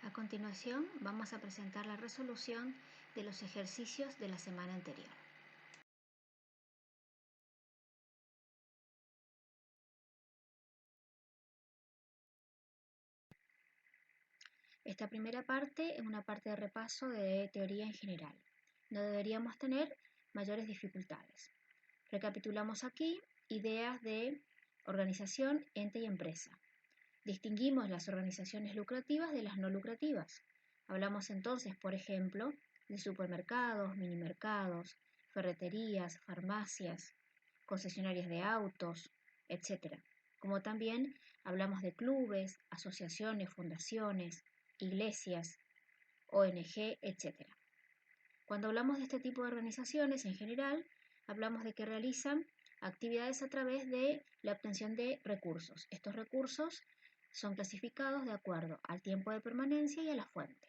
A continuación, vamos a presentar la resolución de los ejercicios de la semana anterior. Esta primera parte es una parte de repaso de teoría en general. No deberíamos tener mayores dificultades. Recapitulamos aquí ideas de organización, ente y empresa. Distinguimos las organizaciones lucrativas de las no lucrativas. Hablamos entonces, por ejemplo, de supermercados, minimercados, ferreterías, farmacias, concesionarias de autos, etc. Como también hablamos de clubes, asociaciones, fundaciones, iglesias, ONG, etc. Cuando hablamos de este tipo de organizaciones en general, hablamos de que realizan actividades a través de la obtención de recursos. Estos recursos son clasificados de acuerdo al tiempo de permanencia y a la fuente.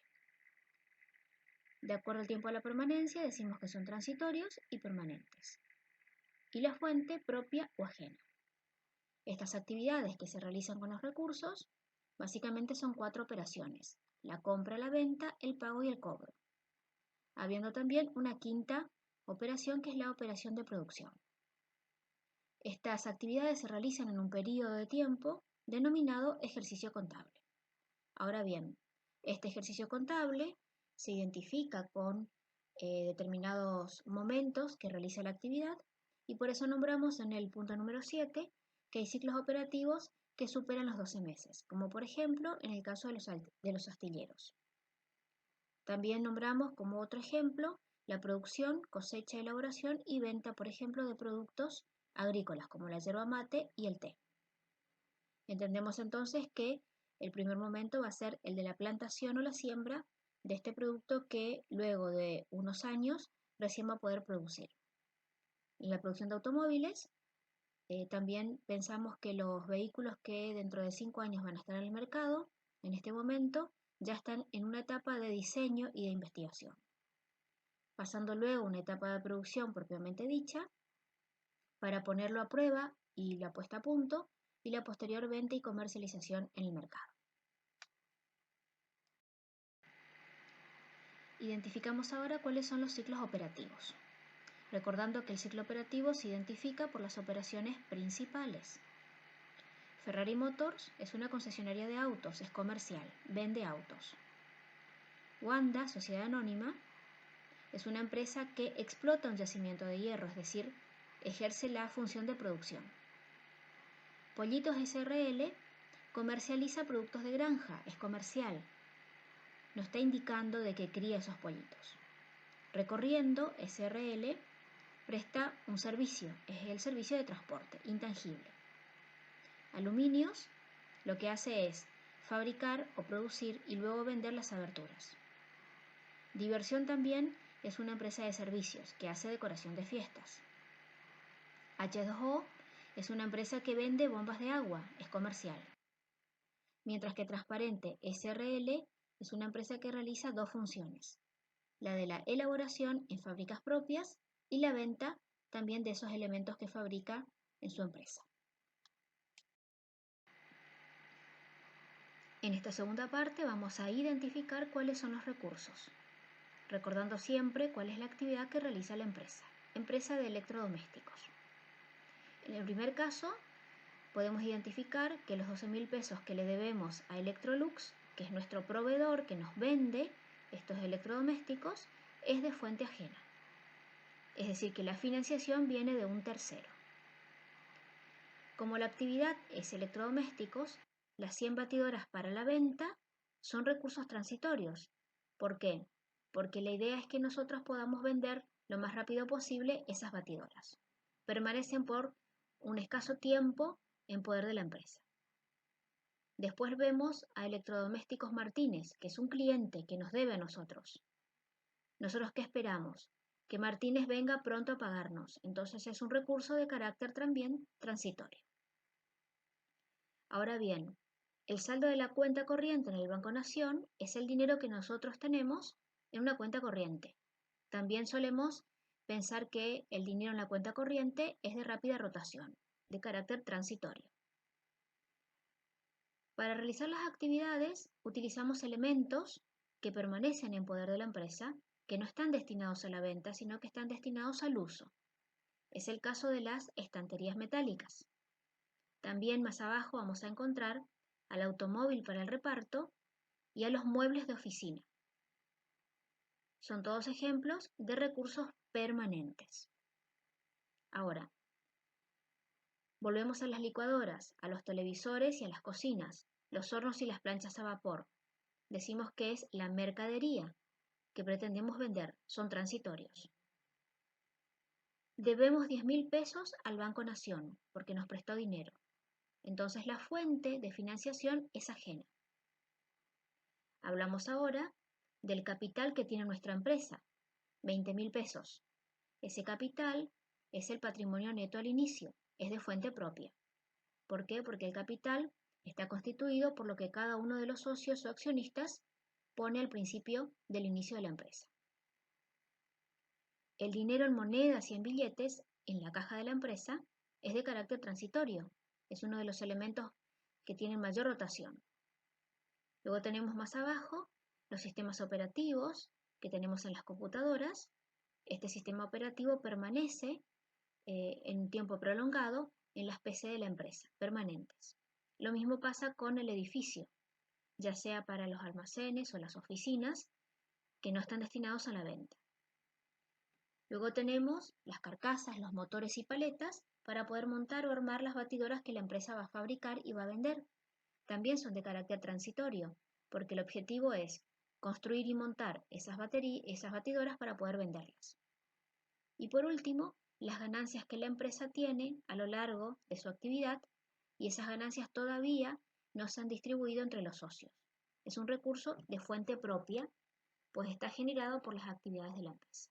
De acuerdo al tiempo de la permanencia decimos que son transitorios y permanentes. Y la fuente propia o ajena. Estas actividades que se realizan con los recursos básicamente son 4 operaciones: la compra, la venta, el pago y el cobro. Habiendo también una quinta operación que es la operación de producción. Estas actividades se realizan en un periodo de tiempo denominado ejercicio contable. Ahora bien, este ejercicio contable se identifica con determinados momentos que realiza la actividad y por eso nombramos en el punto número 7 que hay ciclos operativos que superan los 12 meses, como por ejemplo en el caso de los astilleros. También nombramos como otro ejemplo la producción, cosecha, elaboración y venta, por ejemplo, de productos agrícolas como la yerba mate y el té. Entendemos entonces que el primer momento va a ser el de la plantación o la siembra de este producto que luego de unos años recién va a poder producir. En la producción de automóviles, también pensamos que los vehículos que dentro de 5 años van a estar en el mercado, en este momento, ya están en una etapa de diseño y de investigación. Pasando luego a una etapa de producción propiamente dicha, para ponerlo a prueba y la puesta a punto, y la posterior venta y comercialización en el mercado. Identificamos ahora cuáles son los ciclos operativos, recordando que el ciclo operativo se identifica por las operaciones principales. Ferrari Motors es una concesionaria de autos, es comercial, vende autos. Wanda, sociedad anónima, es una empresa que explota un yacimiento de hierro, es decir, ejerce la función de producción. Pollitos SRL comercializa productos de granja, es comercial. Nos está indicando de que cría esos pollitos. Recorriendo SRL presta un servicio, es el servicio de transporte, intangible. Aluminios lo que hace es fabricar o producir y luego vender las aberturas. Diversión también es una empresa de servicios que hace decoración de fiestas. H2O es una empresa que vende bombas de agua, es comercial. Mientras que Transparente SRL es una empresa que realiza 2 funciones: la de la elaboración en fábricas propias y la venta también de esos elementos que fabrica en su empresa. En esta segunda parte vamos a identificar cuáles son los recursos, recordando siempre cuál es la actividad que realiza la empresa de electrodomésticos. En el primer caso, podemos identificar que los 12.000 pesos que le debemos a Electrolux, que es nuestro proveedor que nos vende estos electrodomésticos, es de fuente ajena. Es decir, que la financiación viene de un tercero. Como la actividad es electrodomésticos, las 100 batidoras para la venta son recursos transitorios. ¿Por qué? Porque la idea es que nosotros podamos vender lo más rápido posible esas batidoras. Permanecen por un escaso tiempo en poder de la empresa. Después vemos a Electrodomésticos Martínez, que es un cliente que nos debe a nosotros. ¿Nosotros qué esperamos? Que Martínez venga pronto a pagarnos. Entonces es un recurso de carácter también transitorio. Ahora bien, el saldo de la cuenta corriente en el Banco Nación es el dinero que nosotros tenemos en una cuenta corriente. También solemos pensar que el dinero en la cuenta corriente es de rápida rotación, de carácter transitorio. Para realizar las actividades utilizamos elementos que permanecen en poder de la empresa, que no están destinados a la venta, sino que están destinados al uso. Es el caso de las estanterías metálicas. También más abajo vamos a encontrar al automóvil para el reparto y a los muebles de oficina. Son todos ejemplos de recursos permanentes. Ahora, volvemos a las licuadoras, a los televisores y a las cocinas, los hornos y las planchas a vapor. Decimos que es la mercadería que pretendemos vender, son transitorios. Debemos 10.000 pesos al Banco Nación porque nos prestó dinero. Entonces la fuente de financiación es ajena. Hablamos ahora del capital que tiene nuestra empresa, 20.000 pesos. Ese capital es el patrimonio neto al inicio, es de fuente propia. ¿Por qué? Porque el capital está constituido por lo que cada uno de los socios o accionistas pone al principio del inicio de la empresa. El dinero en monedas y en billetes en la caja de la empresa es de carácter transitorio, es uno de los elementos que tienen mayor rotación. Luego tenemos más abajo los sistemas operativos que tenemos en las computadoras. Este sistema operativo permanece en tiempo prolongado en las PC de la empresa, permanentes. Lo mismo pasa con el edificio, ya sea para los almacenes o las oficinas que no están destinados a la venta. Luego tenemos las carcasas, los motores y paletas para poder montar o armar las batidoras que la empresa va a fabricar y va a vender. También son de carácter transitorio, porque el objetivo es construir y montar esas batidoras para poder venderlas. Y por último, las ganancias que la empresa tiene a lo largo de su actividad, y esas ganancias todavía no se han distribuido entre los socios. Es un recurso de fuente propia, pues está generado por las actividades de la empresa.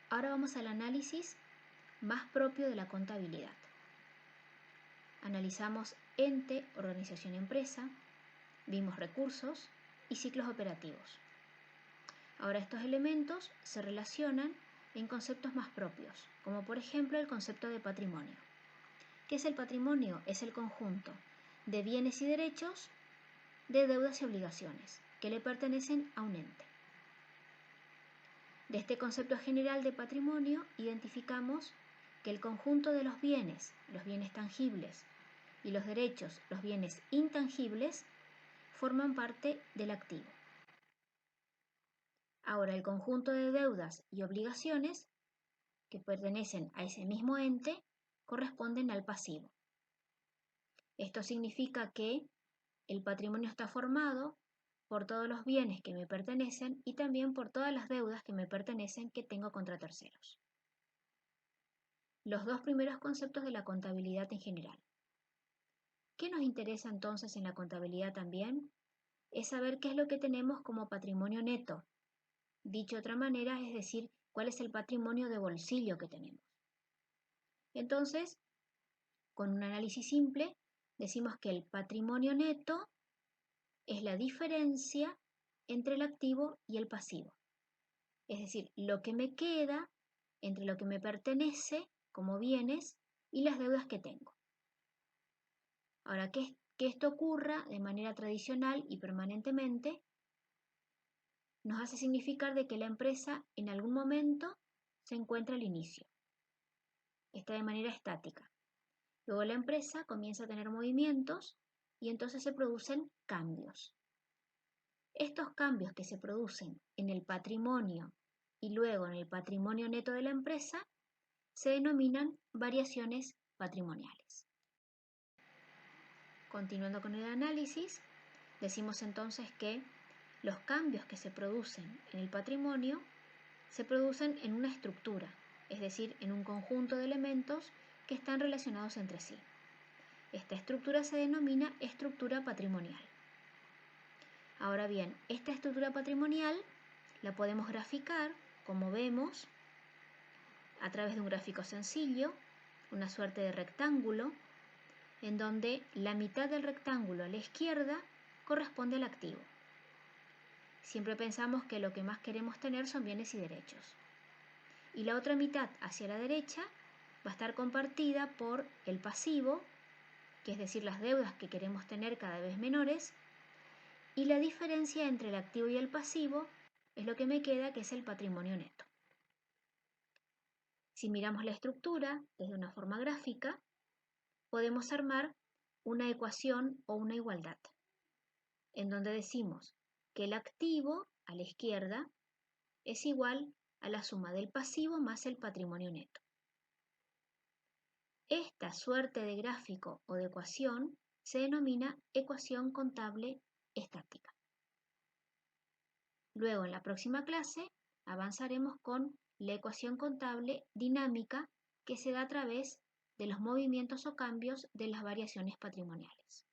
Ahora vamos al análisis más propio de la contabilidad. Analizamos ente, organización, empresa, vimos recursos y ciclos operativos. Ahora estos elementos se relacionan en conceptos más propios, como por ejemplo el concepto de patrimonio. ¿Qué es el patrimonio? Es el conjunto de bienes y derechos, de deudas y obligaciones que le pertenecen a un ente. De este concepto general de patrimonio identificamos que el conjunto de los bienes tangibles, y los derechos, los bienes intangibles, forman parte del activo. Ahora, el conjunto de deudas y obligaciones que pertenecen a ese mismo ente corresponden al pasivo. Esto significa que el patrimonio está formado por todos los bienes que me pertenecen y también por todas las deudas que me pertenecen que tengo contra terceros. Los dos primeros conceptos de la contabilidad en general. ¿Qué nos interesa entonces en la contabilidad también? Es saber qué es lo que tenemos como patrimonio neto. Dicho de otra manera, es decir, cuál es el patrimonio de bolsillo que tenemos. Entonces, con un análisis simple, decimos que el patrimonio neto es la diferencia entre el activo y el pasivo. Es decir, lo que me queda entre lo que me pertenece como bienes y las deudas que tengo. Ahora, que esto ocurra de manera tradicional y permanentemente nos hace significar de que la empresa en algún momento se encuentra al inicio. Está de manera estática. Luego la empresa comienza a tener movimientos y entonces se producen cambios. Estos cambios que se producen en el patrimonio y luego en el patrimonio neto de la empresa se denominan variaciones patrimoniales. Continuando con el análisis, decimos entonces que los cambios que se producen en el patrimonio se producen en una estructura, es decir, en un conjunto de elementos que están relacionados entre sí. Esta estructura se denomina estructura patrimonial. Ahora bien, esta estructura patrimonial la podemos graficar, como vemos, a través de un gráfico sencillo, una suerte de rectángulo, en donde la mitad del rectángulo a la izquierda corresponde al activo. Siempre pensamos que lo que más queremos tener son bienes y derechos. Y la otra mitad hacia la derecha va a estar compartida por el pasivo, que es decir, las deudas que queremos tener cada vez menores, y la diferencia entre el activo y el pasivo es lo que me queda, que es el patrimonio neto. Si miramos la estructura desde una forma gráfica, podemos armar una ecuación o una igualdad, en donde decimos que el activo a la izquierda es igual a la suma del pasivo más el patrimonio neto. Esta suerte de gráfico o de ecuación se denomina ecuación contable estática. Luego, en la próxima clase, avanzaremos con la ecuación contable dinámica, que se da a través de los movimientos o cambios de las variaciones patrimoniales.